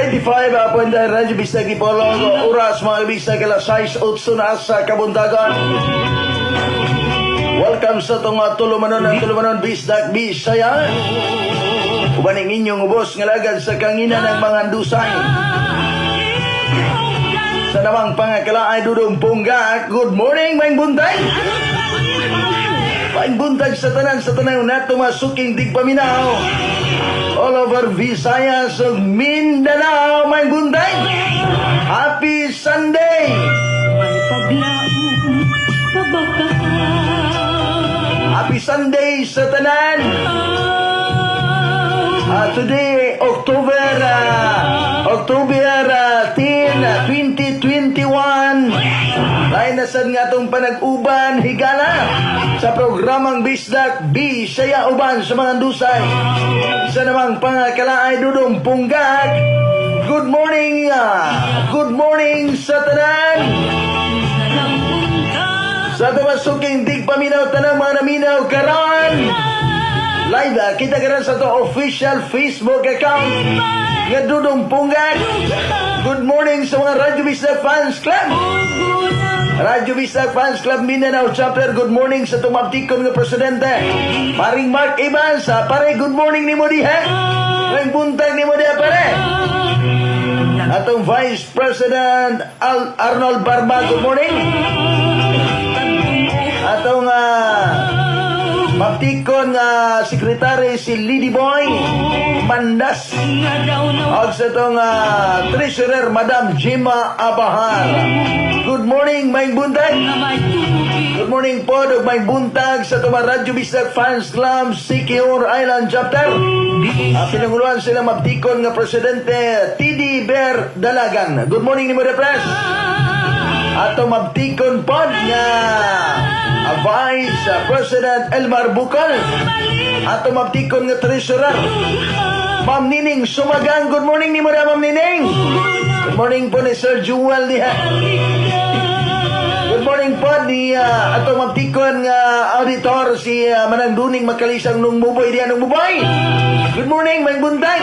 95.1 Radyo Bisag Ipolong oras mga bisag kala 6:08 na sa kabuntagan. Welcome sa itong tulumanon Bisdag Bisaya. Ubaning inyong ubos ngalagad sa kangina ng mga andusay. Sa namang pangakala ay dudong pungga. Good morning, Maing Buntay. Maing buntag sa tanan na tumasuking digpaminaw. All over Visayas ug Mindanao, Maing Buntay. Happy Sunday! Happy Sunday sa tanan! Today, October 10, 2021. Lain na sad nga itong panag-uban higala sa programang Bisdak Bisaya Uban sa mga dusay. Isa namang pangakalaay dudong punggag. Good morning sa tanan. Sa tumasuking digpaminaw tanang mga naminaw karon. Live kita karon sa to official Facebook account nga dudong punggag. Good morning sa mga Radyo Bisag Fans Club. Radyo Bisag Fans Club Mindanao Chapter. Good morning sa tumabtikon nga presidente Paring Mark Evans. Pare, good morning ni mo diha. Ngayong buntag ni mo diha, pare. Atong Vice President Arnold Barba, good morning. Atong mabtikon nga sekretary si Lady Boy Mandas. Og sa itong treasurer Madam Jima Abahar. Good morning, Maing Buntag. Good morning po, Maing Buntag sa itong Radyo Bisag Fans Club Siquijor Island Chapter. Pinanguluan sila mabtikon nga presidente TD Bear Dalagan. Good morning ni mo, Press. Ato mabtikon pod nga Vice President Elmar Bukal. Ato mabtikon nga treasurer Ma'am Nining Sumagang. Good morning ni mo na, Ma'am Nining. Good morning po ni Sir Jewel diha. Good morning po ni ato mabtikon nga auditor si Manang Duning Makalisang nung Buboy diha nung Buboy. Good morning, Maing Buntag.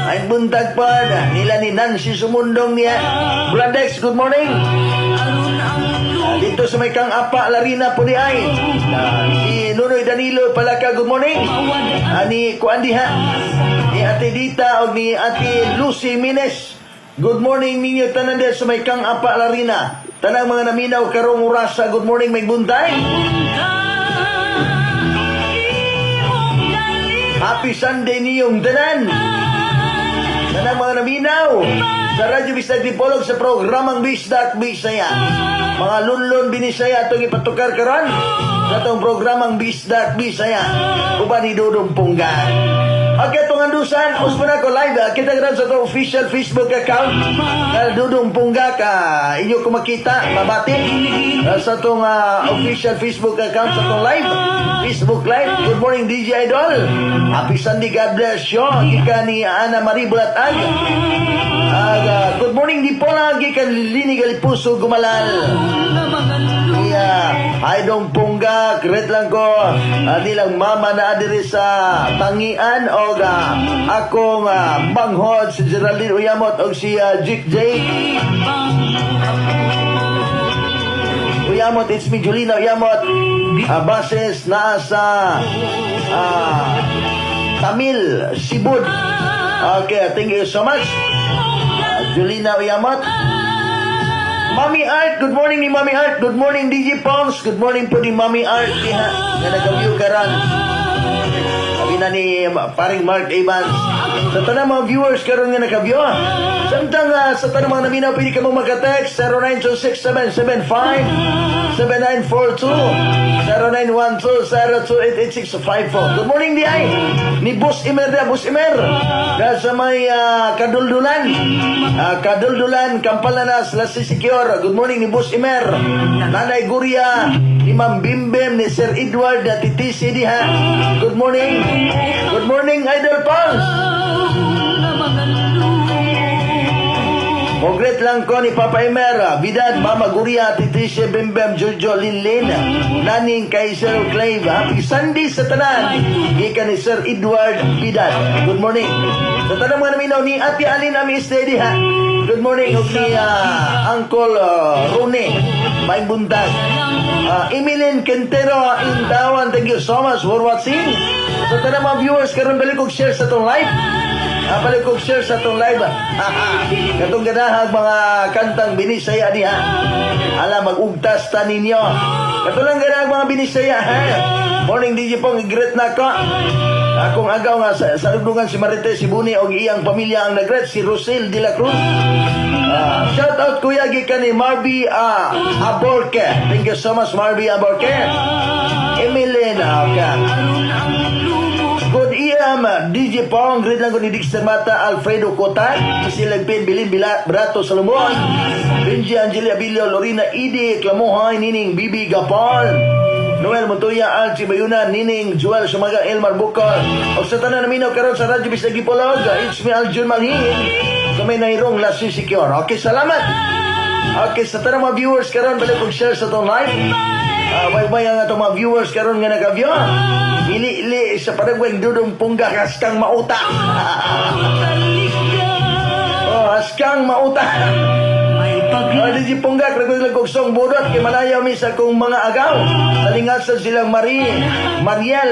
Maing Buntag po nila ni Nancy Sumundong niya. Bladex, good morning. Dito sa may kang apa Larina po di ay si Nunoy Danilo Palaka, good morning. Ni Kuandi ha, ni Ate Dita o ni Ate Lucy Mines, good morning ninyo tanan din sa may kang apa Larina. Tanang mga naminaw karong urasa, good morning, Maing Buntay. Happy Sunday niyong tanan. Tanang mga naminaw sa Radyo Bisag Dipolog sa programang Bisdak Bisaya. Mga lunlon binisaya itong ipatukar karon sa itong programang Bisdak Bisaya. Uban ni Dudong Punggan. Okay, itong andusan, usman ako live. Kita karon sa itong official Facebook account na Dudong Punggak. Inyo ko makita, mabati sa itong official Facebook account sa itong live. Facebook Live. Good morning, DJ Idol. Happy Sunday, God bless you. Ika ni Ana Marie Bulatag. Good morning, di po lagi kan Lini Galipuso Gumalal. Ay dong Pungga, great lang ko. Nilang mama na adiri sa Tangian o akong banghod si Geraldine Uyamot o si Jik J. Uyamot, it's me, Julina Uyamot. Bases na sa Tamil, Sibud. Okay, thank you so much. Julina Uyamot. Mami Art, good morning ni Mami Art. Good morning DJ Pons. Good morning po ni Mami Art. Nga nag-view karan. Sabi na ni paring Mark Evans. Sa tanang mga viewers karon nga naka-view. Samtang sa tanang mga naminaw, pwede ka mong mag-text 0926-775-7942 0912-0288654. Good morning, D.I. Ni Boss Imer da, Boss Imer. Dahil sa may kaduldulan. Kaduldulan, Kampalanas, Las Siquijor. Good morning ni Boss Imer. Nanay Guria, ni Ma'am Bimbem, ni Sir Edward, na Titisi diha. Good morning. Good morning, Idol Pals. Congrats greet lang ko ni Papa Emer, Vidad, Mama Guria, Titricia, Bembem, Jojo, Linlin, Naning, kay Sir Clave. Happy Sunday sa tanan. Gikan ni Sir Edward Vidad. Good morning. Sa tanang mga naminaw ni Ate Alin Ami Steady ha. Good morning. Ug ni Uncle Rone. May buntag. Emilyn Quintero Intawan. Thank you so much for watching. Sa tanang mga viewers, karon balik og share sa tong live. Balik og share sa tong live. Katong ganahag mga kantang binisaya diha. Ala mag-ugtas ta ninyo. Katulang ganahag mga binisaya ha. Morning DJ Pong, i-greet na ko. Akong agaw nga sa lugdungan si Marites, si Buni o iyang pamilya ang nag-greet, si Rosel de la Cruz. Shout out kuya gikan ni Marby Aborque. Thank you so much Marby Aborque. Emilena, okay. Good evening, DJ Pong, greet lang ko ni Dixter Mata, Alfredo Cotan, si Lagpin, Bilin, Brato, Salomon, Benji, Angelia, Bilio, Lorena, Idi, Klamohay, Nining, Bibi, Gapon, Noel Montoya, Alci Bayuna, Nining, Joel Sumaga, Elmar Bukol, o sa tanan namin karon sa Radyo Bisagi Polog, it's me Aljun Malhin, sa may nairong Lasi Secure. Okay, salamat. Okay, sa tanang mga viewers karon balik kong share sa itong live. Bye-bye ang itong mga viewers karon nga nag-view. Ili-ili sa Paragweng Dudong Pungga, haskang mauta. Haskang mauta. DJ Punggak, nagwag kong song budot kay malayaw mi sa kong mga agaw. Salingasan silang Mariel,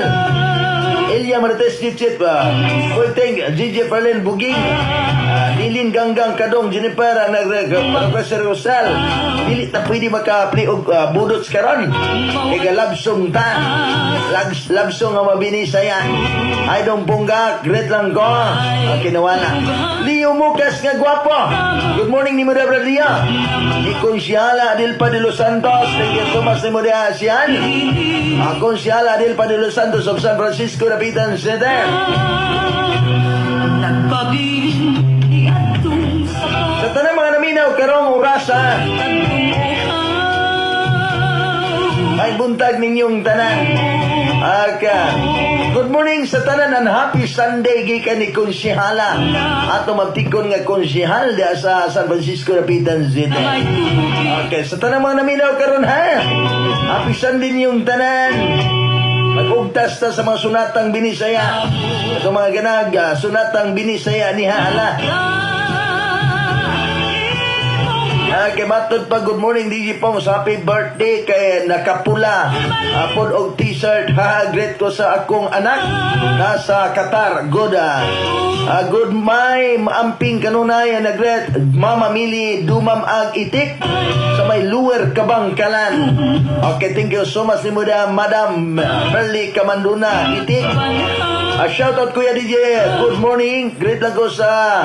Elia Marites Chichit, Kulting, DJ Perlin Buging, Dilin Ganggang Kadong, Jennifer, Professor Rosal. Dili ta pwede maka-play og budot karon. Kaya labsong ta. Labsong nga mabinisaya. Ay dong Punggak, great lang ko. Kinawala. Leo Mukas nga gwapo. Good morning ni Madabra Leo. Konsyala Adil Padilo Santos. Thank you so much ni Muda Asian. Konsyala Adil Padilo Santos of San Francisco, Rapitan Center. Sa tanang mga naminaw, karong orasa. Ay buntag ninyong tanan. Good morning sa tanan and happy Sunday gikan ni Konsyala. Ato magtikon nga konsyahal dia sa San Francisco, Rapitan City. Okay, sa tanang mga naminaw karon ha. Happy Sunday ninyong tanan. Mag-ugtas ta sa mga sunatang binisaya. Ito mga ganag, sunatang binisaya ni Hala. Kay matod pa, good morning DJ Pong, happy birthday kay nakapula pod og t-shirt. Great ko sa akong anak nasa Qatar. Good my maamping kanunay nagret Mama Mili Dumam Ag Itik sa may Lower Kabangkalan. Okay, thank you so much ni Madam Merly Kamanduna Itik. Shout out Kuya DJ, good morning. Great lang ko sa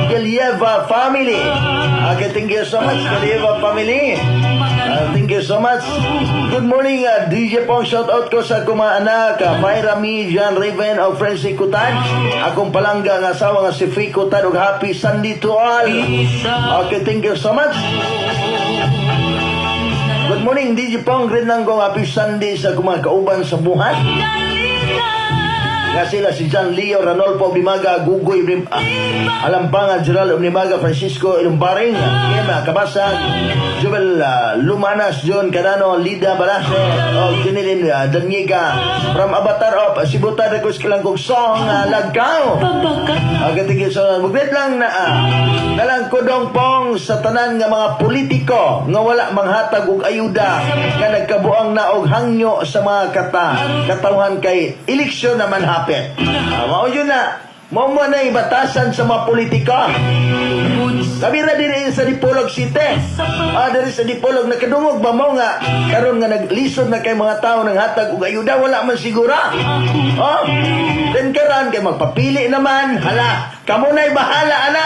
Gelieva family. Okay, thank you so much Gelieva family. Thank you so much. Good morning DJ Pong, shout out ko sa kuma anak Mayra Mi, Jan Raven of Francis Kutan. Akong palangga nga asawa nga si Free Kutan ug happy Sunday to all. Okay, thank you so much. Good morning DJ Pong, great lang ko happy Sunday sa kuma kauban sa buhat. Nga sila si John Leo Ranolfo Bimaga, Gugoy Alampanga, Gerald Obnimaga, Francisco Ilumbaring, Kema Kabasag, Joel Lumanas, John Canano, Lida Balase, Junilin Daniega, from Avatar of Sibuta, request kilang kong song Lagkaw. Agatigil sa mugret lang na nalang kodong Pong sa tanan nga mga politiko nga wala manghatag og ayuda nga nagkabuang na og hangyo sa mga katawhan kay eleksyon naman hapit. Mao yun na. Mao mo na ibatasan sa mga politika. Kami na din sa Dipolog City. Dari sa Dipolog nakadungog ba mo nga karon nga naglisod na kay mga tao ng hatag ug ayuda wala man sigura. Den karon kay magpapili naman. Hala, kamo na'y bahala ana.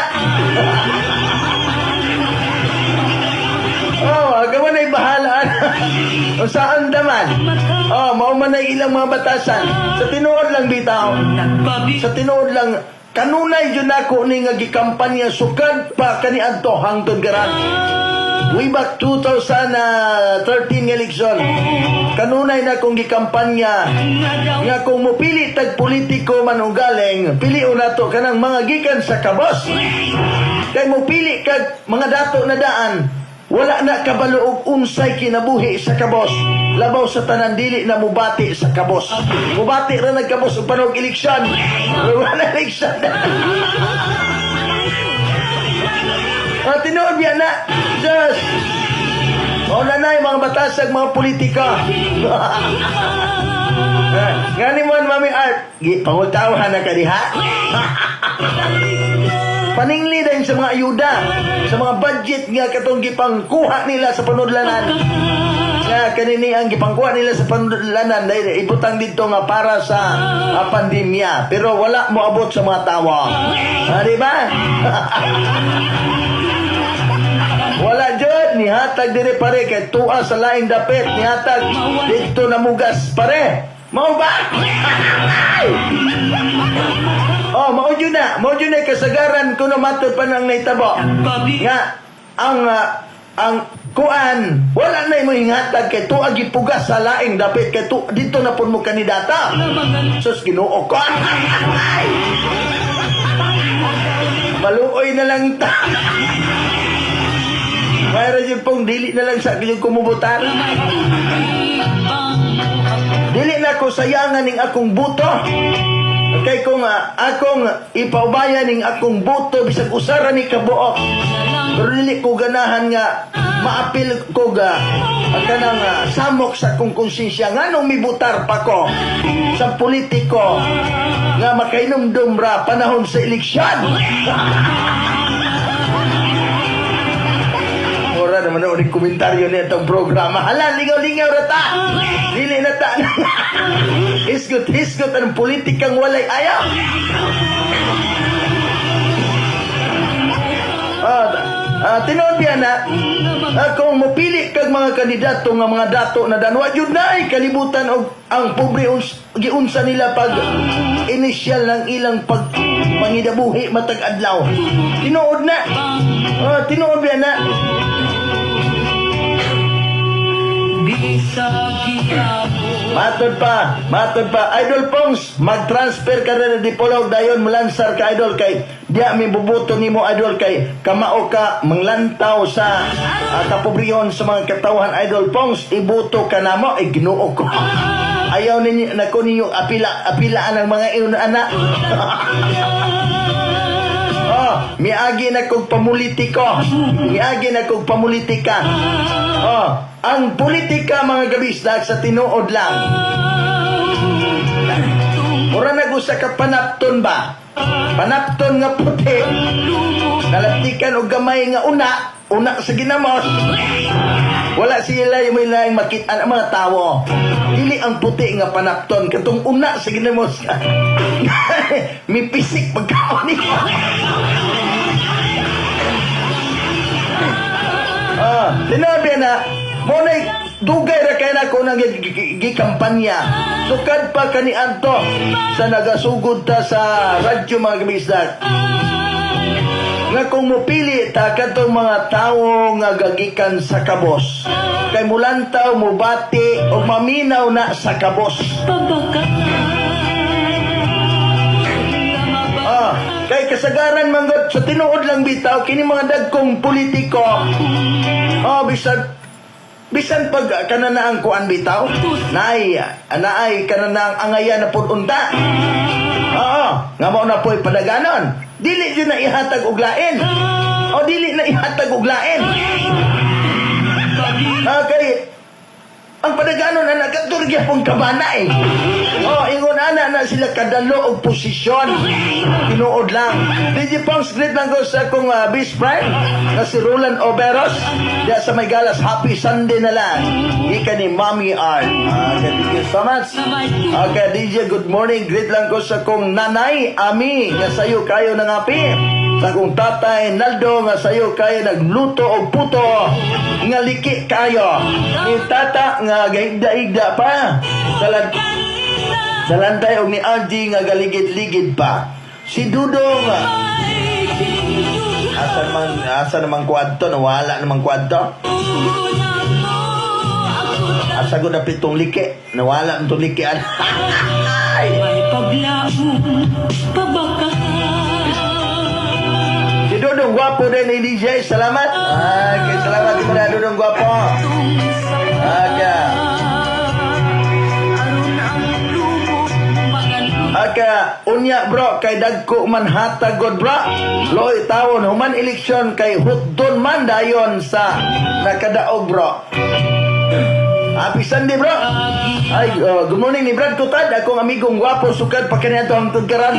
Kamo na'y bahala ana. O saan naman? Mao man ay ilang mga batasan. Sa tinuod lang bitaw. Sa tinuod lang kanunay yun ako ni nga gikampanya sukad pa kaniadto hangtod garan. way back 2013 nga eleksyon, kanunay na kong gikampanya nga kung mupili tag politiko man o galing, pili nato kanang mga gikan sa kabos. Kay mupili kag mga dato na daan, wala na kabalo og unsay kinabuhi sa kabos. Labaw sa tanan dili na mubati sa kabos. Mubati ra nagkabos og panog eleksyon. Wala eleksyon. Tinuod yan na. Just. Mauna na yung mga batasag, mga politika. Nga mo, Mami Art. Pangutawahan na ka diha. Paningli din sa mga ayuda, sa mga budget nga katong gipangkuha nila sa panudlanan. Nga kanini ang gipangkuha nila sa panudlanan dahil ibutang dito nga para sa pandemya. Pero wala mo abot sa mga tawo. Di ba? Wala dyan, nihatag dire pare, kay tuwa sa laing dapit, nihatag dito na mugas pare. Mau ba? Oh, mao dyan na kasagaran kuno matod pa nang naitabo. Nga, ang kuan, wala na mo hingatag kay tuwa gipugas sa laing dapit, kay dito na pun mo kandidata. Sus, Ginoo ko. Maluoy na lang ta. Mayroon yung pong dili na lang sa akin yung kumubutan. Dili na ko sayangan ning akong buto. Kay kung akong ipaubayan ning akong buto bisag usara ni kabuok. Pero dili ko ganahan nga maapil ko ga kanang samok sa akong konsensya nganong mibutar pa ko sa politiko nga makainomdom ra panahon sa eleksyon. Ora naman ulit komentaryo na itong programa. Hala, lingaw-lingaw na ta. Dili na ta. Hisgot-hisgot ang politikang walay ayaw. Tinood yan na, kung mupili kag mga kandidato nga mga dato na danwa, yun na ay kalibutan og ang pobre giunsa nila pag inisyal ng ilang pagpangidabuhi matag adlaw. Tinood na. Tinood yan na. Matod pa, Idol Pongs, mag-transfer ka rin di Polog dayon mulansar ka Idol kay diya mi bubuto nimo Idol kay kamao ka manglantaw sa kapobrehon sa mga katawhan Idol Pongs, ibuto ka namo Ginoo ko. Ayaw ninyo nako ninyo apilaan ng mga anak. Miagi na kog pamulitika. Ang politika mga gabisdag sa tinuod lang. Mura nagusa ka panapton ba? Panapton nga puti. Nalatikan og gamay nga una sa ginamos. Wala sila yung may makita ang mga tawo. Dili ang puti nga panapton katong una sa ginamos. May pisik pagkaon niya. Tinabi na monay dugay ra kay na ko nang gikampanya. Sukad pa kani adto sa nagasugod ta sa radyo mga gamisdag. Nga kung mupili ta kadtong mga tawo nga gagikan sa kabos. Kay mulantaw, mubati o maminaw na sa kabos. Kay kasagaran manggod sa tinuod lang bitaw kini mga dagkong politiko. Bisan pag kananaang kuan bitaw, naay kananaang angayan na pud unta. Nga mao na po'y padaganon. Dili yun na ihatag og lain. Dili na ihatag og lain. Kay ang padaganon na nagaturgya pong kabana eh. Ingon na sila kadalo og posisyon. Tinuod lang. DJ Pongs, greet lang ko sa akong best friend na si Roland Oberos. Diya sa may galas, happy Sunday na lang. Ika ni Mami Art. Thank you so much. Okay, DJ, good morning. Greet lang ko sa akong nanay, Ami, nga sayo kayo ng api. Sa akong tatay, Naldo, nga sayo kayo nagluto og puto. Nga liki kayo. Ni tata, nga gahigda-higda pa. Sa lantay og ni Algie nga galigid-ligid pa. Si Dudong asan mga asa namang kwadto, nawala namang kwadto. Asa ko na pitong liki, nawala itong likian. May paglabo, pabakahan. Si Dudong Gwapo din ni DJ, salamat. Okay, salamat din na Dudong Gwapo. Okay. Unya bro, kay dagko man hatagod bro. Loy tawon, human eleksyon kay hutdon man dayon sa nakadaog bro. Happy Sunday bro. Ay, good morning ni Brad Tutad, akong amigong gwapo sukad pa kaniya to ang tudkaran.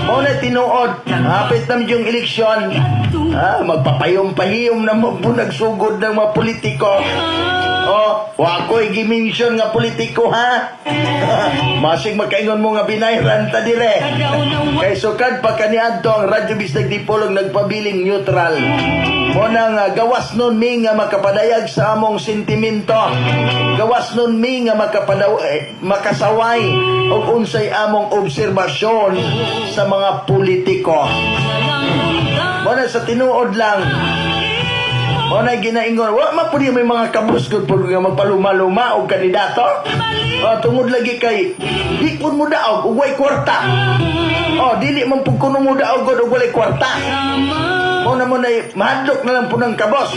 Muna tinuod, hapit naman yung eleksyon. Magpapayom-pahiyom na mo po nagsugod ng mga politiko. Wako'y gimension nga politiko ha. Masig magkaingon mo nga binayran ta dire. Kay sukad pa kaniadto ang Radyo Bisdag Dipolog nagpabiling neutral. Mo nang gawas nun mi nga makapadayag sa among sentimento. Gawas nun mi nga makasaway og unsay among obserbasyon sa mga politiko. Mo na sa tinuod lang. O na ginaingon, wa mapudi may mga kabusgod pag magpaluma-luma o kandidato. Tungod lagi kay, di pun mo daog, ugway kwarta. Dili man pug kuno mo daog, ugway kwarta. Muna mahadlok na lang po ng kabos.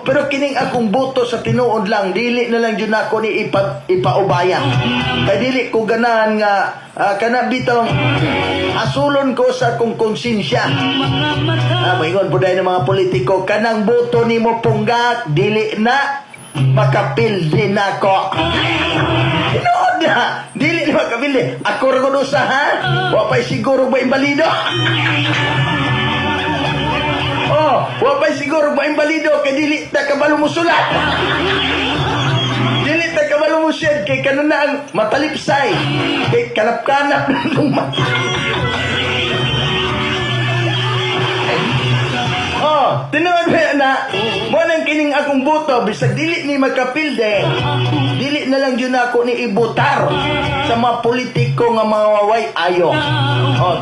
Pero kining akong boto sa tinuod lang, dili na lang yun ako ni ipaubaya. Kay dili ko ganahan nga, kanabitong asulon ko sa akong konsensya. Maingon po dahil ng mga politiko, kanang boto ni mo punggak, dili na makapil din ako. Tinood na, dili na makapil din. Ako rin usa ha, wapay siguro ba imbalido? Wapay siguro ba imbalido kay dili ta kabalo mo sulat. Dili ta kabalo mo shed kay kanana ang matalipsay. Kay kanap-kanap ng tinuod na mo nang kining akong boto bisag dili ni magkapilde, dili na lang yun ako ni ibutar sa mga politiko nga mga waway ayo.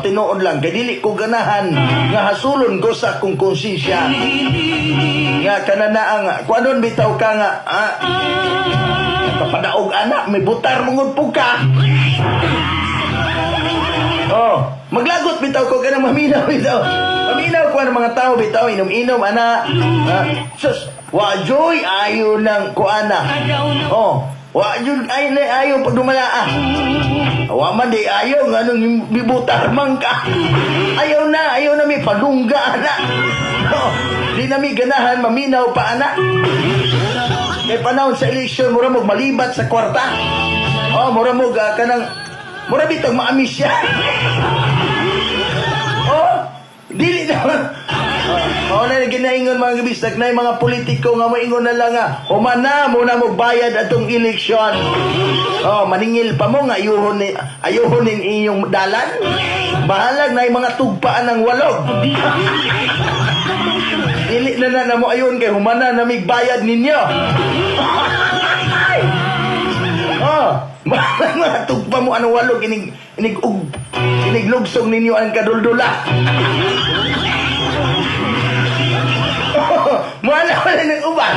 Tinuod lang kay dili ko ganahan nga hasulon ko sa akong konsensya nga kanana ang kuanon bitaw ka nga kapadaog anak may butar mungod po ka. Maglagot bitaw ko kanang maminaw bitaw. Maminaw ko ang mga tao bitaw inom-inom ana. Sus, wajoy ayo nang kuana. Wajoy ayo pag dumalaa. Wa man di ayo nganong bibutar man ka. Ayaw na mi padungga ana. Di na mi ganahan maminaw pa ana. Kay panahon sa eleksyon mura mo malibat sa kwarta. Mura mo kanang mura bitag maamis siya. Dili naman. Na ginaingon mga gabistag na yung mga politiko nga maingon na lang nga humana muna mo bayad atong eleksyon. Maningil pa mo nga ayuhon nin inyong dalan. Bahalag na yung mga tugpaan ng walog. Dili na mo ayun kay humana na may bayad ninyo. Mga tugpa mo anong walog iniglugsog ninyo ang kaduldula. Wala ng uban.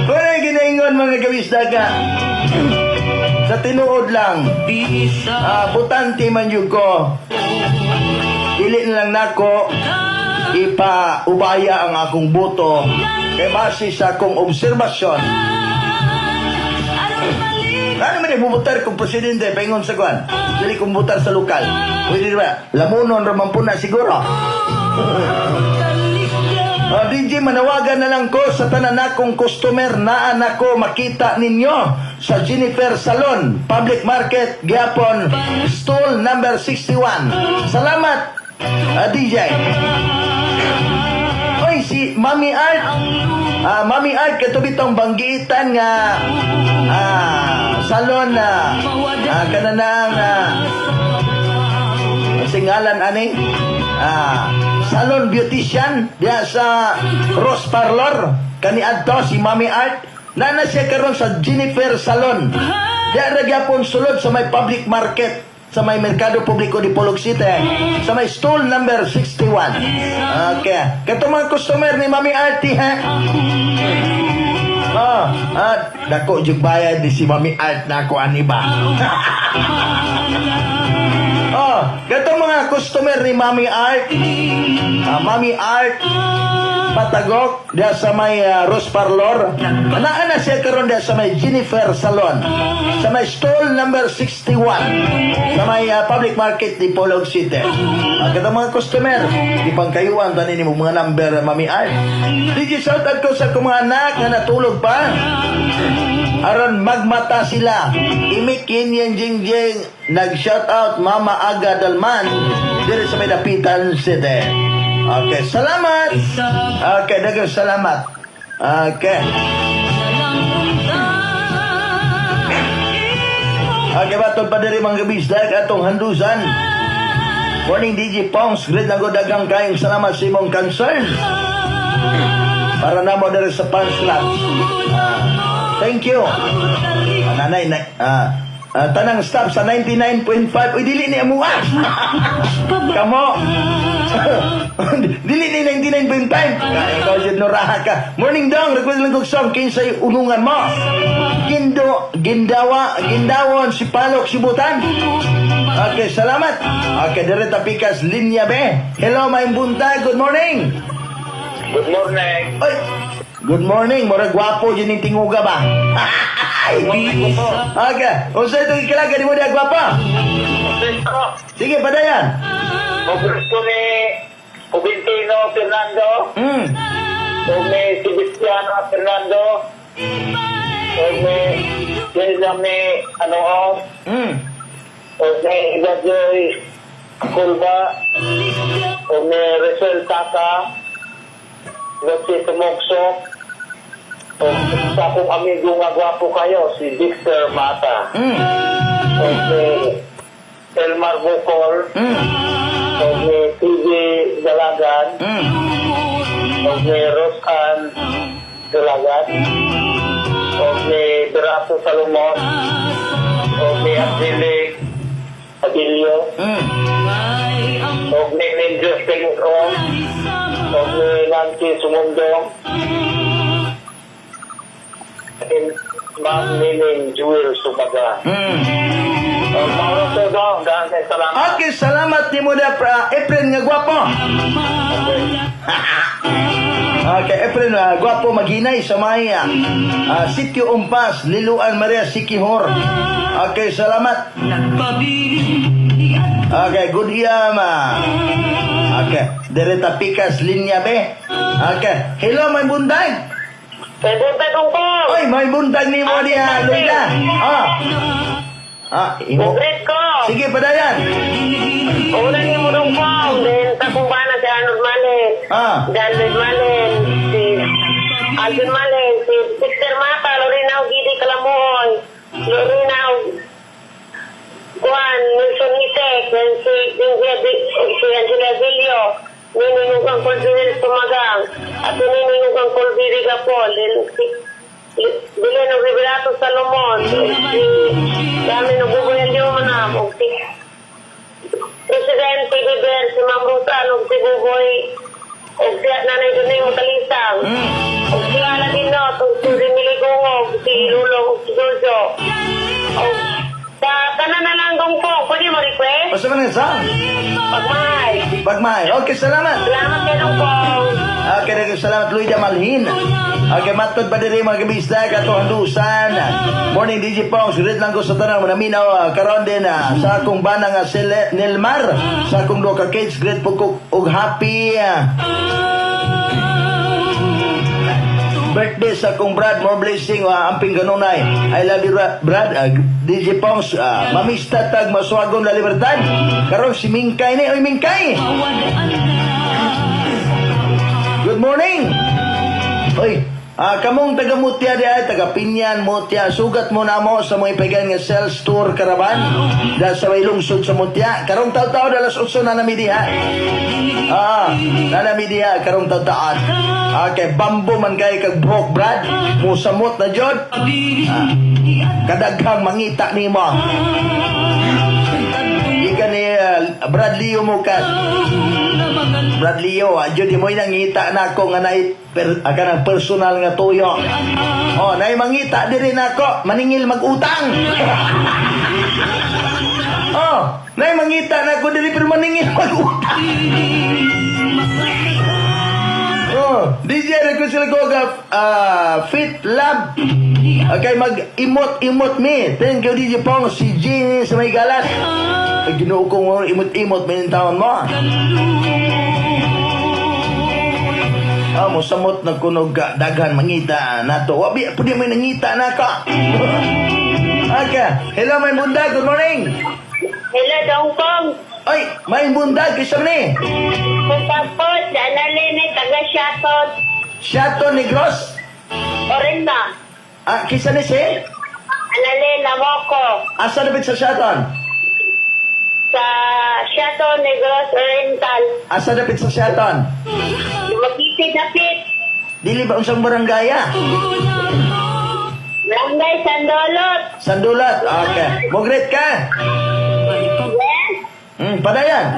Wala ginaingon mga kawisda ka. Sa tinuod lang, butante man yun ko. Dili na lang nako ipaubaya ang akong boto kay base sa akong obserbasyon. Ano man bubutar kung presidente paingon sa kwan? Dili kung butar sa lokal. Pwede ba? Lamunon raman po na siguro. DJ, manawagan na lang ko sa tanan akong customer na anak ko makita ninyo sa Jennifer Salon, Public Market, Giapon, stall number 61. Salamat, DJ. Oy, si Mami Art. Mami Art, katubitong banggitan nga salon na kananang singalan ani salon beautician diya sa Rose Parlor kani adto si Mami Art na siya karon sa Jennifer Salon diya ra gyapon sulod sa may public market sa may Merkado Publiko di Polog City, sa may stall number 61. Okay. Kato mga customer ni Mami Artie, ha? Dako jug bayad di si Mami Art na ako aniba. Kato mga customer ni Mami Art. Mami Art Patagok dia sa may Rose Parlor. Anaan na siya karon dia sa may Jennifer Salon. Sa may stall number 61. Sa may public market di Polog City. Kato mga customer, di pangkayuan tanin mo mga number Mami Art. Did shout out ko sa akong mga anak na natulog pa. Aron magmata sila. Imikin yan Jingjing. Nag-shout out Mama Aga Dalman diri sa may Dapitan City. Okay, salamat. Okay, dagang salamat. Okay. Okay, batol pa diri mga bisdak atong handusan. Morning DJ Pongs, great na go dagang kayong salamat sa imong concern. Para namo diri sa punchline. Thank you. Nanay tanang staff sa 99.5. Uy, dili ni amuha. Kamo. Dili ni 99.5. Ikaw siya noraha ka. Morning dong. Request lang kong song. Kinsay unungan mo. Gindawon si Palok si Butan. Okay, salamat. Okay, direta pikas linya be. Hello, my buntag. Good morning. Good morning. Oy. Good morning. Mura gwapo dyan yung tinguga ba? Okay. Unsa itong ikalaga di mo dia gwapa? Sige, padayan. Gusto ni Juventino Fernando. O ni Sebastiano Fernando. O ni Benjamin Anoon. O ni Ibajoy Kulba. O ni Rizal Taka. Lotte Tumogsok. O sa akong amigo nga gwapo kayo, si Dexter Mata. O si Elmar Bukol. O ni TV Dalagan. O ni Rosan Dalagan. O ni Berato Salomon. O ni Abdilik Abilio. O ni Ninjos Pengkong. O ni Nancy Sumundong. And Ma'am Nining Jewel Sumaga. Mauro to daw, dahil sa salamat. Okay, salamat ni mo na Efren nga gwapo. Okay, Efren gwapo maghinay sa Maya. Sitio Umpas, Liluan Maria Sikihor. Okay, salamat. Okay, good yama. Okay, Dereta Pikas Linya be. Okay, hello my bunday. May buntay kong po. Oy, may buntag ni mo diha, Loida. Imo. Bugret ko. Sige, padayan. Una ni mo dong po. Then, sa kumbana si Arnold Malen. David Malen. Si Alvin Malen. Si Dexter Mata. Lorinaw Gidi Kalamoy. Lorinaw Juan Wilson Hitek. Then si Angela Vilio. Nininugang Colbiril Sumagang. At nininugang Colbiri Gapol. Bilin ng Riverato Salomon. Si Dami ng Guguyan Liumanam. Si Presidente Biber. Si Mamrutan. Si Gugoy. Si Nanay Dunay Matalisang. Si Aladino. Si Rimiligungog. Si Lulong. Si Jojo. Sa Tananalanggong po. Pwede mo request? Basta man sa? Pagmay. Okay, salamat. Salamat kayo po. Okay, salamat Luida Malhin. Okay, matod pa diri mga kabisda kato handusan. Morning DJ Pongs, read lang ko sa tanang manaminaw karon din sa akong bana nga si Nilmar, sa akong do ka kids great po og happy birthday sa akong Brad, more blessing amping ganunay. I love you Brad. DJ Pongs, mamista tag maswagon la libertad. Karon si Mingkay ni, oy Mingkay. Good morning. Oy, kamong taga Mutya di ay taga Pinyan, Mutya, sugat mo na mo sa mga ipagan nga sales tour caravan dahil sa may lungsod sa Mutya. Karong taw-taw dalas utso na namidiha. Nanamidiha karong taw-taon. Okay, bambo man kay kag broke Brad, musamot na jod. Kadaghang mangita nimo. Brad Leo Mukas. Brad Leo, adyo di mo nangita na ako nga kanang personal nga tuyo. Oh, nay mangita diri nako, maningil mag-utang. Oh, nay mangita na ako diri pero maningil mag-utang. Oh, DJ ko sila ko Fit Lab. Okay, mag-imot me. Thank you, DJ Pong. Si Jean sa may galas. Ay, ginoo ko mo, imot-imot, may tawon mo. Mo samot nagkunog daghan mangita nato. Wabi, pwede may nangita na ka. Okay. Hello, may bundag. Good morning. Hello, Dongkong. Ay, may bundag. Kisa ni? Tapos, analin ay taga-Shatot. Shato Negros. Orinda. Kisa ni si? Analin na mo ko. Asa na sa Shaton? Sa Shatot Negros Oriental. Asa na sa Shaton? Magkitid na pit. Dili ba unsang barangaya? Barangay Sandolot. Sandulat. Okay. Mogret ka? Yes. Padayan.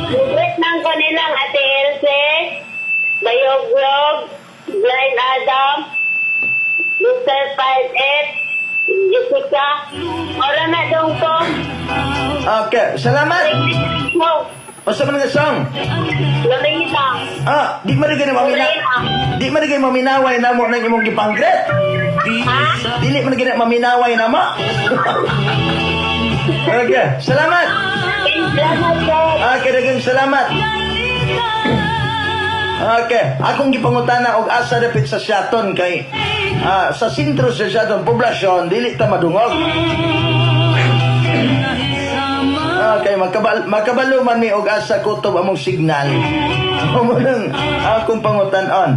Lugret nang ko nilang Ate Ilse, Bayoglog, Blind Adam, Mr. 58, Jessica. Ora na Dongkong. Okay. Salamat. Mo. Masa man nga song? Lorena. Di man rin Di man rin maminaway na mo ng imong gipanggret. Ha? Dili man rin maminaway na mo. Okay. Salamat. Salamat po. Okay, dagang salamat. Okay. Akong gipangutana og asa dapit sa Shaton kay sa sentro sa Shaton poblasyon dili ta madungog. Okay, makabalo man mi og asa kutob among signal. Amo nang akong pangutan-on.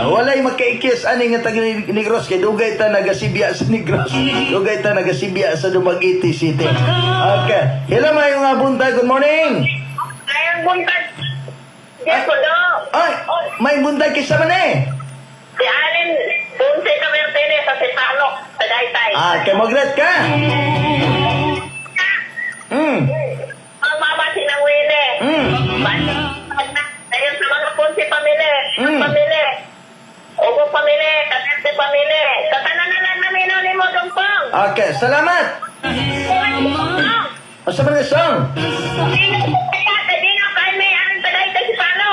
Walay makaikis ani nga taga Negros kay dugay ta nagasibya sa Negros. Dugay ta nagasibya sa Dumaguete City. Okay. Hello mayo nga buntag. Good morning. Ayang buntag. Diyan ko do. Ay, may buntag kisa man eh. Si Alin, bunsay kami ang tene sa Sitalo, sa Daytay. Kay Mogret ka. Ang mama sinawili. Dahil sa mga punsi pamili, pamili. Ugo pamili, katerte pamili. Sa tanan na lang namin ni mo, Dongpong. Okay, salamat. Asa man nga song? Hindi na kay may ang Daytay si Palo.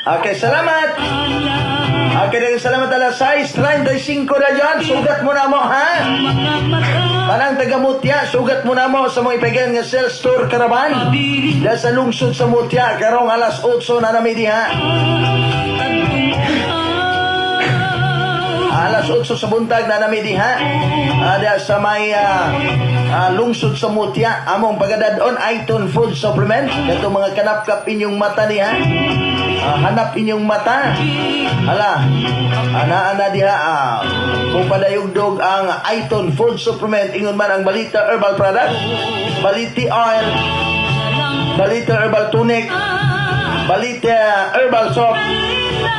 Okay, salamat. Okay, dagang salamat alas 6:35 na dyan. Sugat mo na mo, ha? Panang taga Mutya, sugat mo na mo sa mga ipagan nga Cell Store Caravan. Dahil sa lungsod sa Mutya, karong alas 8 na namin diha. Alas 8 sa buntag na namin diha. Dahil sa may lungsod sa Mutya, among pagadadon, Iton Food Supplement. Ito mga kanapkap inyong mata diha. Hanap inyong mata. Hala, ana diha kung padayugdog ang Iton Food Supplement, ingon man ang Balita Herbal Product, Baliti Oil, Balita Herbal Tonic, Balita Herbal Soap,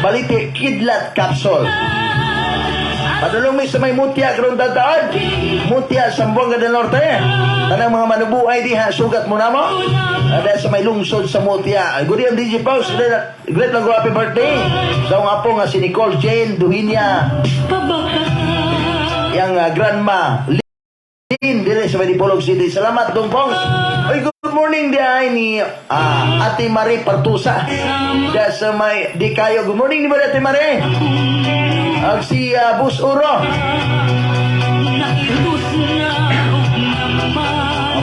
Baliti Kidlat Capsule. Padulong mi sa may Mutya karon tataon. Mutya Sambuanga del Norte. Tanang mga manubuhay diha, sugat mo na mo. Dahil sa may lungsod sa Mutya. Good day, DJ Post. Great lang ko, happy birthday. Sa nga po nga si Nicole Jane Duhinia. Yang grandma Lynn dire sa Manipolog City. Salamat, Dongpong. Oy, good morning diha ni Ate Marie Partusa. Diya sa may di kayo. Good morning, di ba Ate Marie? Ang si Bus Uro.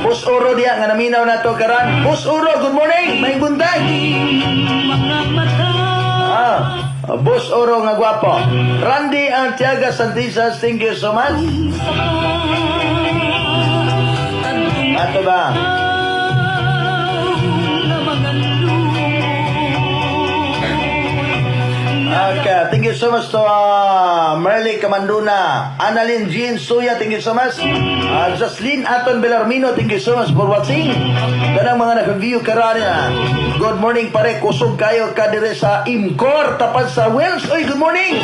Bus Uro diya nga naminaw na to karan. Bus Uro, good morning. May buntag. Bus Uro nga gwapo. Randy Antiaga Santisas, thank you so much. Ato ba? Okay, thank you so much to Merly Camanduna, Annalyn Jean Suya, thank you so much. Jocelyn Aton Belarmino, thank you so much for watching. Kanang mga nag-view karanya. Good morning pare, kusog kayo ka dire sa Imcor, tapat sa Wells. Oy, good morning.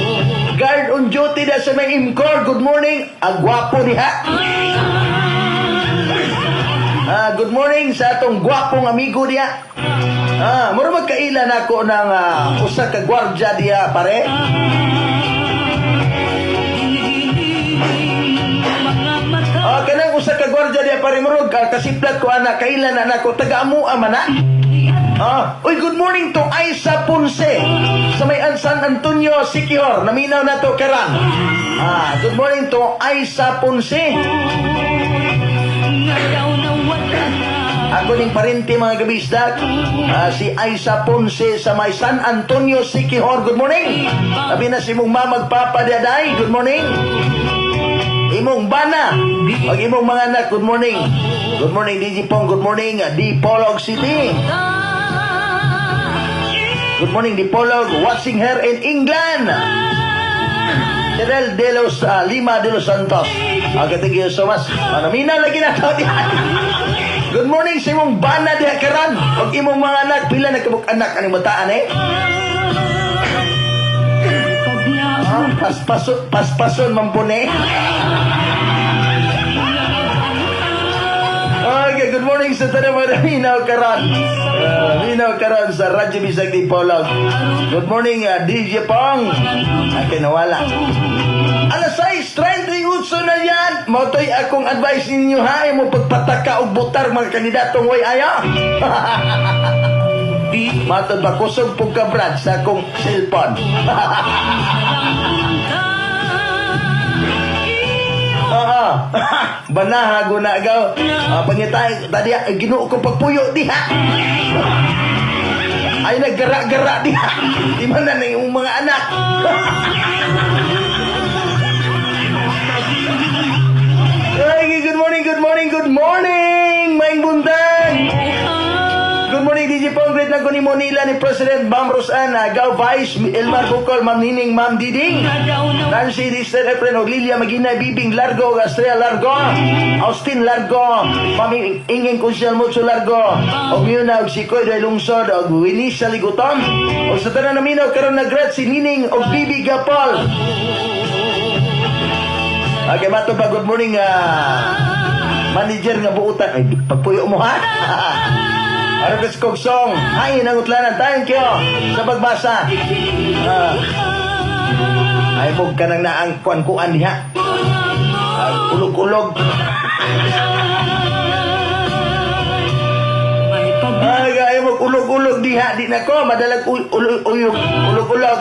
Guard on duty na sa may Imcor, good morning. Agwapo diha. Good morning sa atong gwapong amigo diya. Mura magkailan ako ng usa ka gwardya diya, pare. Kanang usa ka gwardya diya, pare, murag kasiplat ko ana kailan na nako taga-amo amana. Uy, good morning to Aisa Ponce sa may San Antonio, Siquijor. Naminaw na to karan. Good morning to Aisa Ponce. Ako ning parente mga kabisdak, si Aisa Ponce sa may San Antonio, Siquijor. Good morning. Sabi na si mong mamagpapa daday. Good morning. Imong bana pag imong mga anak. Good morning. Good morning DJ Pong. Good morning Dipolog City. Good morning Dipolog, watching her in England. Terrell de los Lima de los Santos. Thank you so much. Naminaw lagi na ito. Good morning sa imong bana diha karan. Og imong mga anak, pila na kabuk anak aning bataan eh. Paspason mampune. Okay, good morning sa tanang mga minaw karan. Minaw karan sa Radyo Bisag di Polog. Good morning DJ Pong. Okay, nawala. Alas 6:38 na yan. Mautoy akong advice ninyo ha. Mo pagpataka og butar mga kandidatong way aya. Matod ba kusog pong kabrad sa akong cellphone. Banaha gunagaw. Pangitay tadi ginuo ko pagpuyo diha. Ay naggara-gara diha. Di man na yung mga anak. Good morning, good morning, good morning, Maing Buntag. Good morning, DJ Pong. Great na ko ni Monila ni President Ma'am Rosana, Gaw Vice, Elmar Bukol, Ma'am Nining, Ma'am Diding, Nancy Rister, Efren, Lilia Maginay, Bibing Largo, Astrea Largo, Austin Largo, Ma'am Ingeng Kunsyal Mucho Largo, og Muna, og Sikoy, Day Lungsod, og Winnie Saligutom, og sa tanan na minaw, karon na grad si Nining, og Bibi Gapol. Okay, mato pa, good morning, manager nga buutan. Ay, pagpuyo mo ha? Arabes Kogsong, ay nangutlanan, thank you sa pagbasa. Ay mong ka nang naang kuan-kuan diha. Ulog-ulog. Ay mong ulog-ulog diha, di na ko madalag ulog-ulog.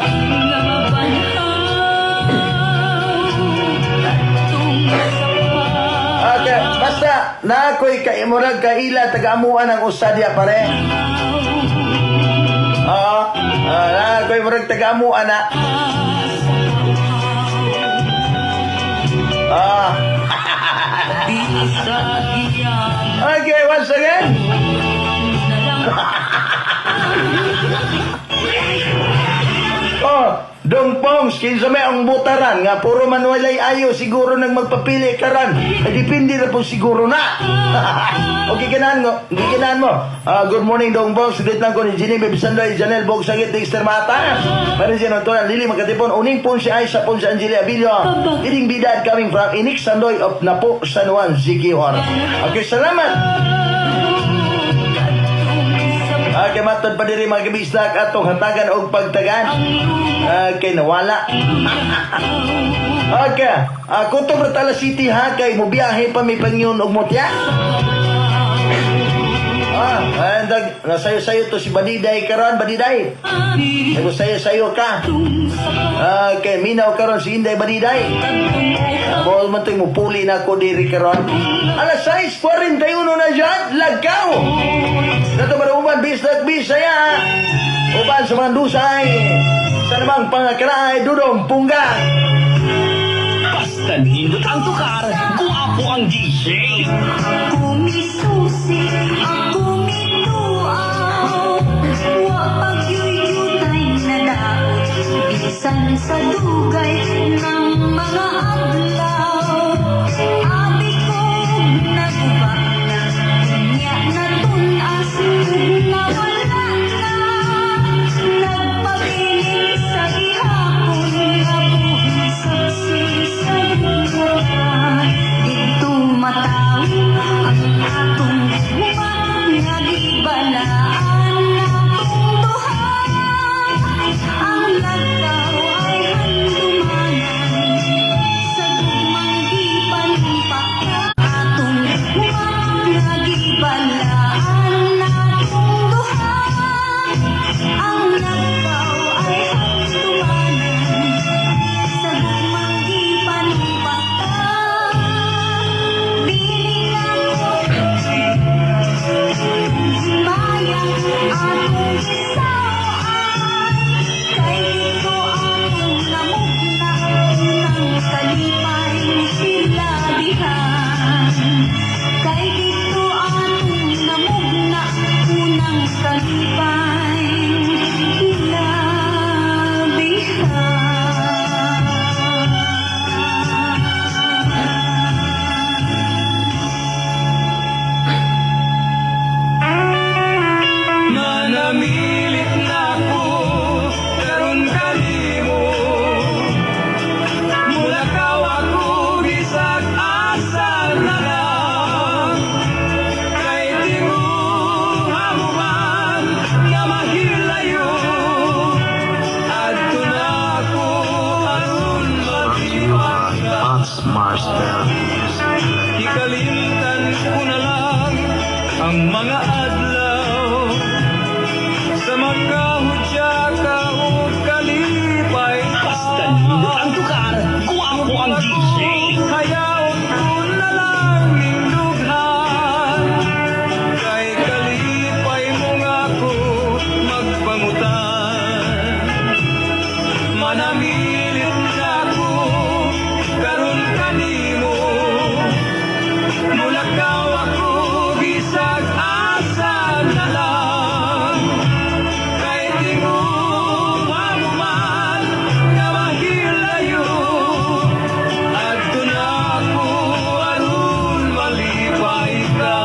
Okay, basta na ako'y kaimurag kaila taga-amuan ang usadya pare. Na ako'y murag taga-amuan na. Okay, once again. Dongpong, kinsa may ang butaran nga puro manuelay ayo siguro nang magpapili karan. Depende na po siguro na. Okay, ganahan mo. Good morning Dongpong, sigit lang ko ni Ginny Bebisandoy, Janelle Bog Sagit, Dexter Mata. Meron siya ng tunan, Lili Magkatipon, uning pon si Aisa pon si Angelia Abilio. Leading bidad coming from Inik Sandoy of Napo, San Juan, Siquijor. Okay, salamat. Okay, matod pa diri mga kabisdak atong hatagan og pagtagan. Okay, nawala. Okay, kuto Bratala City ha kay mo biyahe pa may pangyon og motya. Nasayo-sayo to si Badiday karon, Badiday. Sayo-sayo ka. Okay, minaw karon si Inday Badiday. Bol man mo puli na ko diri karon. Alas 6:41 na dyan, lagaw. Dato ba uban Bisaya. Uban sa mga dusay. Sa namang pangakalaay, dudong pungga. Basta nindot ang tukar, guwapo ang DJ. Kumisusi, ako mituaw. Wapag yuyutay na daot. Minsan sa dugay ng mga adlaw, abi ko nagubak na, niya na tunas nawala na. Nagpabiling sa ihapon nga buhi saksi sa duwa. Dito mataw ang atong buwan nga di balaan atong duha. Ang lagaw ay handumanan sa gugmang gipanipaka. Atong buwan nga di balaan atong duha. Ang lagaw ay handumanan sa gugmang gipanipaka. Dili ako bayang atong gisawaan, kay dito akong namugna unang kalipay sila dihan. Kay dito akong namugna unang kalipay sila Manamilit na ko karon kanimo, mula kaw ako bisag asa na lang. Kay di mo hamuman nga mahilayo, adto na ako aron mag-iwan ka. Ikalimtan ko na lang ang mga adlaw sa magkahudya ka o kalipay. Basta nindot ang tukar, guwapo ang DJ. Hayaw ko na lang ning dughan, kay kalipay mo nga ko magpangutan. Manamilit na ko karon kanimo, mula kaw ako bisag asa na lang. Kay di mo mamuman nga mahilayo, adto na ako aron malipay ka.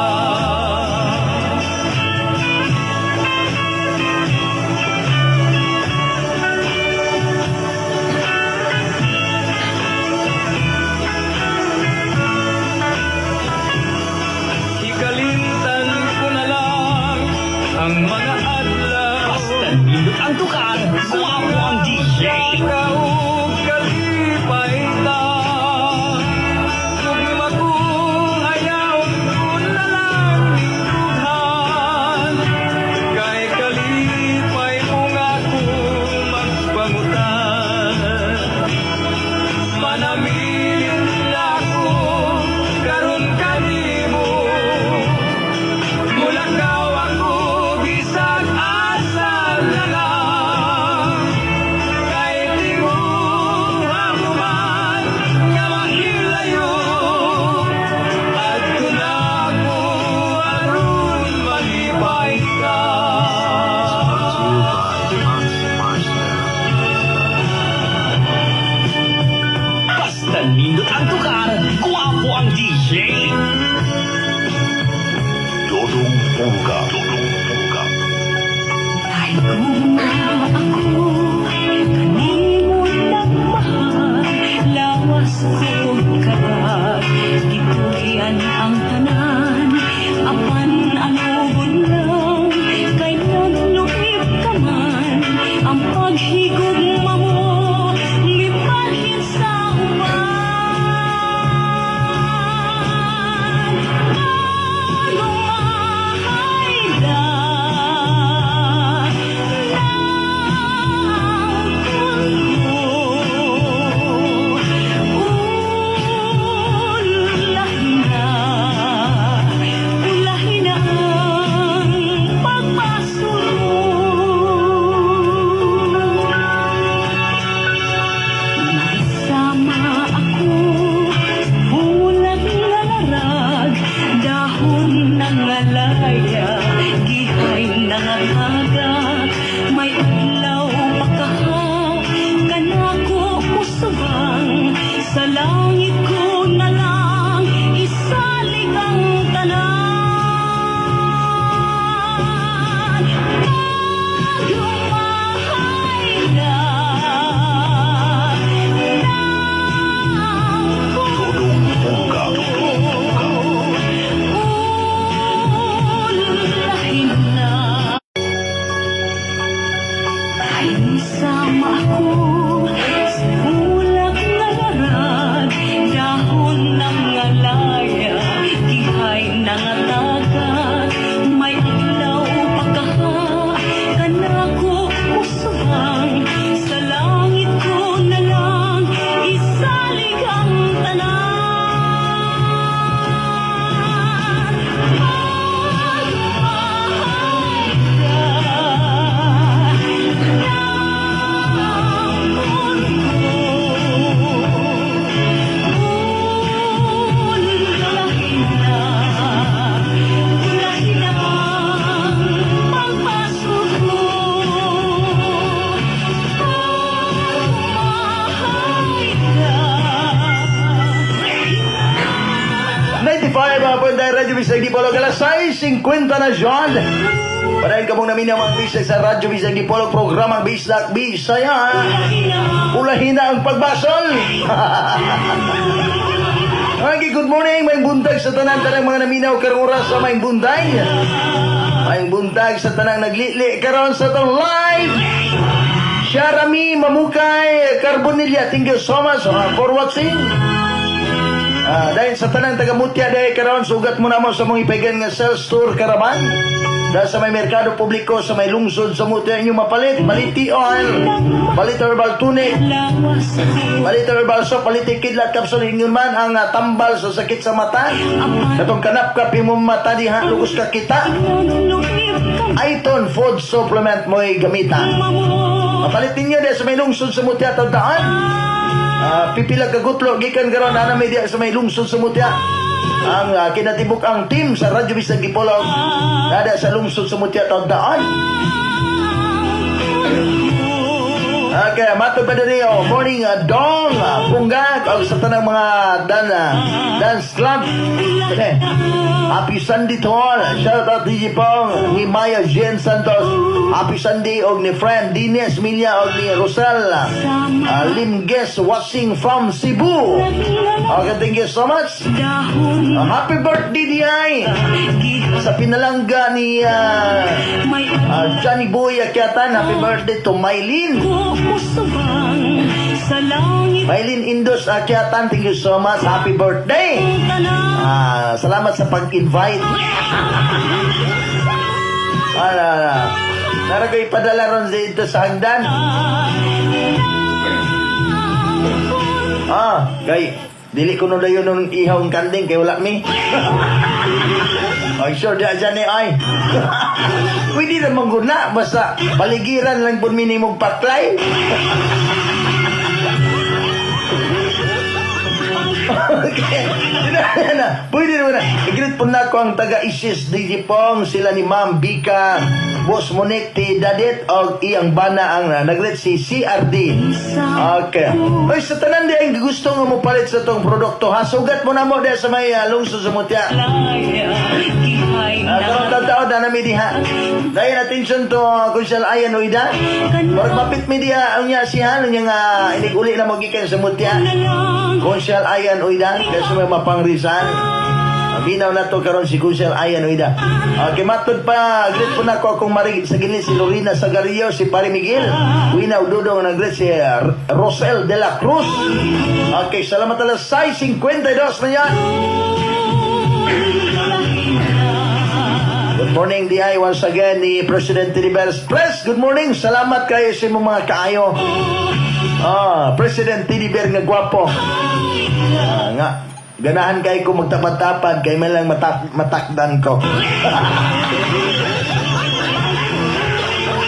Ikalimtan ko na lang ang mga adlaw. Basta nindot ang tukar, guwapo ang DJ. Ikaw kalipay ta, kung makuhayaw ko na lang ning dughan. Kay kalipay mo nga ko magpangutan. Manamilit na ko karon kanimo, mula kaw ako bisag asa na lang. Kay di mo hamuman nga mahilayo, adto na ako aron malipay ka. Basta nindot ang tukar, guwapo ang DJ. Dodong Pongka. Dodong Pongka. ay gumawa ako kanimo lang mahal. Lawas ko kabat gituyan ang tanan, apan ang ubod lang kay nagluhip ka man. Ang paghigugma mo mibalhin sa uban. Malumahay na Gapon tayo Radyo Bisag Dipolog alas 6:50 na John. Panahin ka mong namin ang mga bisag sa Radyo Bisag Dipolog programang Bisdak Bisaya. Ulahin na ang pagbasol. Okay, good morning. May buntag sa tanan mga naminaw karong oras sa may buntag. May buntag sa tanang naglili karon sa tong live. Sharami Mamukay Carbonilla, thank you so much for watching. Dahil sa tanang taga-Mutya dahil karon sugat mo na mo sa mga ipagan nga sales store Karaman. Dahil sa may merkado publiko sa may lungsod sa Mutya inyo mapalit, maliti oil, palit herbal tunic, palit herbal soap, palit kidlat capsule inyo man ang tambal sa sakit sa mata. Katong kanap-kap mo mata diha lugos ka kita. Iton food supplement mo'y gamitan. Mapalit ninyo dahil sa may lungsod sa Mutya tandaan. Pipila ka gutlo gikan karon ana media sa may lungsod sa Mutya. Ang kinatibuk ang team sa Radyo Bisag Dipolog nada sa lungsod sa Mutya tandaan. Okay, mato pa din morning dong punggak o sa tanang mga dance club. Okay. Happy Sunday to all. Shout out DJ Pong, ni Maya Jen Santos. Happy Sunday og ni friend Dines Milia og ni Rosel Limges watching from Cebu. Okay, thank you so much. Happy birthday Diay sa pinalangga ni Johnny Boy Akyatan. Happy birthday to Mylene. Mylene Indos Akyatan, thank you so much. Happy birthday. Salamat sa pag-invite. Nara ko ipadala ron dito sa hagdan. Kay dili ko no dayon nung ihaw ang kanding kay wala mi. Ay sure di aja ni ay. Pwede naman guna basta paligiran lang pun minimum paklay. Okay. Pwede naman na. I-greet po na ko ang taga-Isis DJ Pong, sila ni Ma'am Bika, Boss Monique, T. Dadit, o iyang bana ang nag-greet si CRD. Okay. Oy, sa tanan di ang gusto nga mo palit sa tong produkto, ha? Sugat mo na mo dahil sa may lungsod sa Mutya. Karong tao na nami diha. Dahil attention to Kunsal Ayan Uida. Or mapit mi diha ang niya siya, nga inig-uli na magikan sa Mutya. Kunsal Ayan Uida, kasi may mapangrisan. Minaw na to karon si Kunsal Ayan Uida. Okay, matod pa, greet po na ko akong marigit sa gilid si Lorena Sagario, si Pari Miguel. Winaw Dudong nag-greet si Rosel de la Cruz. Okay, salamat alas 6:52 na yan. Good morning, DI. Once again, ni President Tedibers. Press, good morning. Salamat kayo sa mga kaayo. President Tediber nga gwapo. Nga, ganahan kayo kung magtapad-tapad, kayo man lang matakdan ko.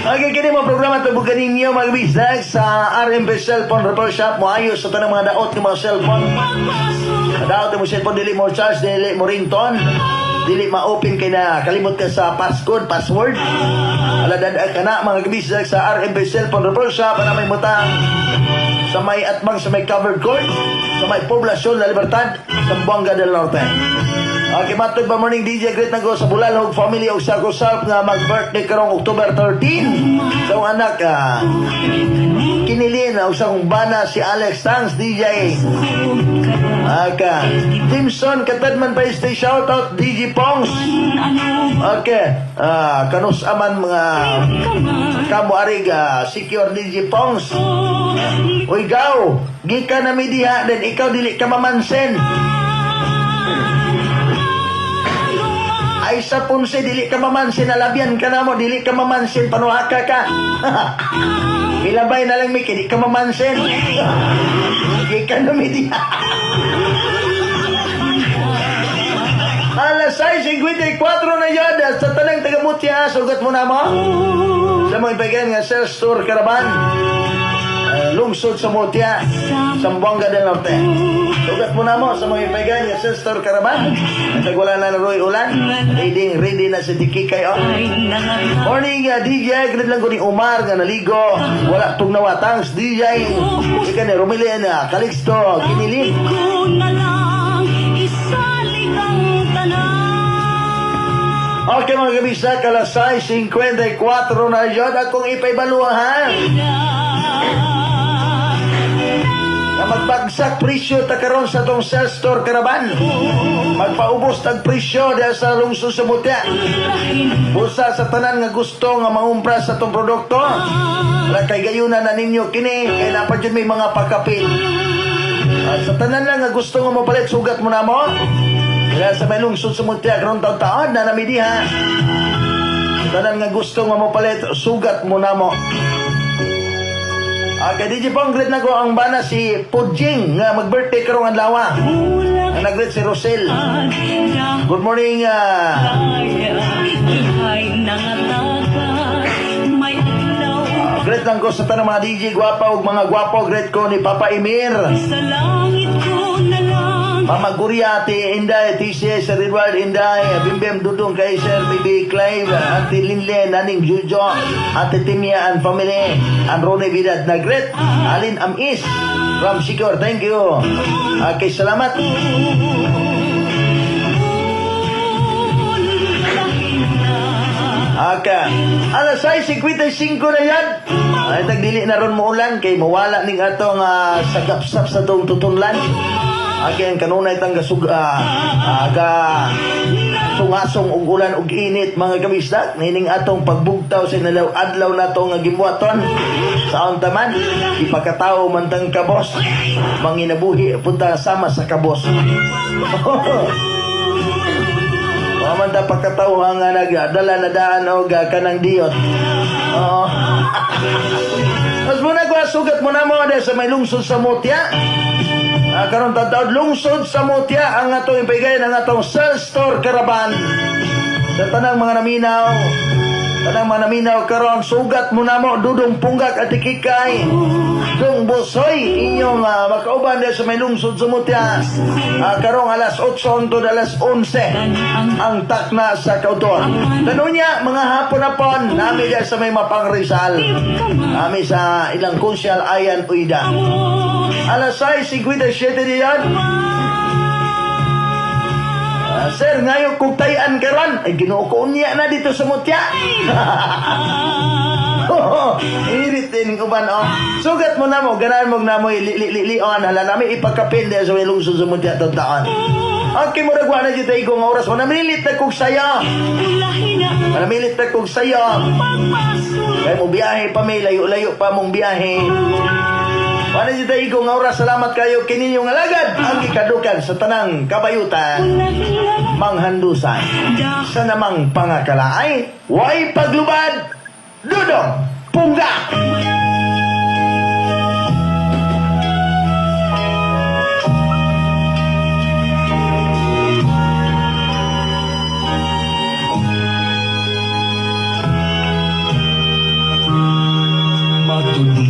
Okay, kini mo programa ito bukan ninyo mag-bisag sa RMP Cellphone Repair Shop. Mo ayos sa tanang mga daot ng mga cellphone. Daot mo cellphone, dili mo charge, dili mo ringtone. Dili ma-open kay na kalimot ka sa password. Aladad ka na mga kabisag sa RMP Cellphone Repair Shop na may mutang sa may atbang sa may covered court sa may poblasyon La Libertad sa Buanga del Norte. Okay, matod ba morning DJ great na ko sa Bulalhog family o sa kusap nga mag-birthday karong October 13 sa anak kinilin o sa kong bana si Alex Tangs DJ. Okay, Timson Katadman pa stay shout out DJ Pongs. Okay, kanus aman mga kamo arig secure DJ Pongs. Uy gaw, gikan na mi diha then ikaw dili ka mamansen. Ay sa Ponce, dili ka mamansin, nalabyan ka na mo, dili ka mamansin, panuhaka ka. Milabay na lang, Miki, di ka mamansin. Hindi ka numidi. Alas 6:54 na yun, sa tanang taga-Mutya, sugat mo na mo. Sa mga ibigay nga sales store Karaman. Lungsod sa Mutya, Zamboanga del Norte. Sugat mo na mo sa mga ibigay nga sales store Karaman. At wala na naroy ulan, ready na si Diki kayo. Morning, DJ, ganit lang ko ni Umar nga naligo. Wala tong nawatangs, DJ. Ika ni Romilin, Calixto, Kinilin. Ko na lang isalig ang tanang Okay mga kabisa, kalasay 54 na yun akong ipaibaluhan. Na magbagsak presyo ta karon sa tong Self-Store Caravan. Magpaubos tag presyo dahil sa lungsod sa Mutya. Busa sa tanan nga gusto nga mangumpra sa tong produkto. Wala kay gayuna na ninyo kini kay dapat yun may mga pagkapit. Sa tanan lang nga gusto nga mapalit, sugat mo na mo. Dahil sa may lungsod sa Mutya karon taon-taon na namidiha. Sa tanan nga gusto nga mapalit, sugat mo na mo. Kay DJ Pong, greet na ko ang bana si Pudjing nga mag-birthday karong adlaw. Ang nag-greet si Rosel. Good morning. Greet lang ko sa tanang mga DJ gwapa ug mga gwapo. Greet ko ni Papa Emir, Sa langit ko na lang Mama Guria, Ate Inday, TC, Sir Edward Inday, Bimbim Dudong, kay Sir Bibi Clive, Ate Linle, Naning Jujo, Ate Timia and family, and Ronnie Vidad na great, Alin Amis, Ram Sigor, thank you. Okay, salamat. Alas 6:55 na yan. Ay, tagdili na ron mo ulan kay mawala ning atong sagapsap sa tong tutunlan. Again, kanunay tang sungasong ug ulan ug init mga kabisdak. Nining atong pagbugtaw sa nalaw adlaw nato nga gibuhaton. Saon taman, ipakatao man tang kabos. Manginabuhi punta sama sa kabos. Waman ta pagkatao nga nagdala na daan o kanang diyot. Oo. Mas muna ko sugat mo na mo dahil sa may lungsod sa Mutya. Karon tataod lungsod sa Mutya ang atong ipaigay ng atong Self-Store Caravan. Sa tanang mga naminaw karon sugat mo na mo dudong punggak at ikikay. Dung busoy inyong makauban dahil sa may lungsod sa Mutya. Karong alas 8 hangtod alas 11 ang takna sa kauton. Tanunya mga hapon nami dahil sa may Mapang Rizal. Nami sa ilang konsyal Ayan Uida. Alas 6:57 diyan. Sir, ngayon kung tayan karon ay ginuukoon niya na dito sa Mutya. Irit din uban sugat mo na mo, ganahan mo na mo lion hala nami ipakapin dahil sa may lungsod sa Mutya taon. Okay mo ragwa na dito ikong oras mo namilit na kong saya. Namilit na kong saya. Kaya mo biyahe pa may layo-layo pa mong biyahe. Wala dito ikong oras, salamat kayo kininyong alagad ang ikadukan sa tanang kabayutan manghandusan sa namang pangakalaay way paglubad dudong pungga. Matutulog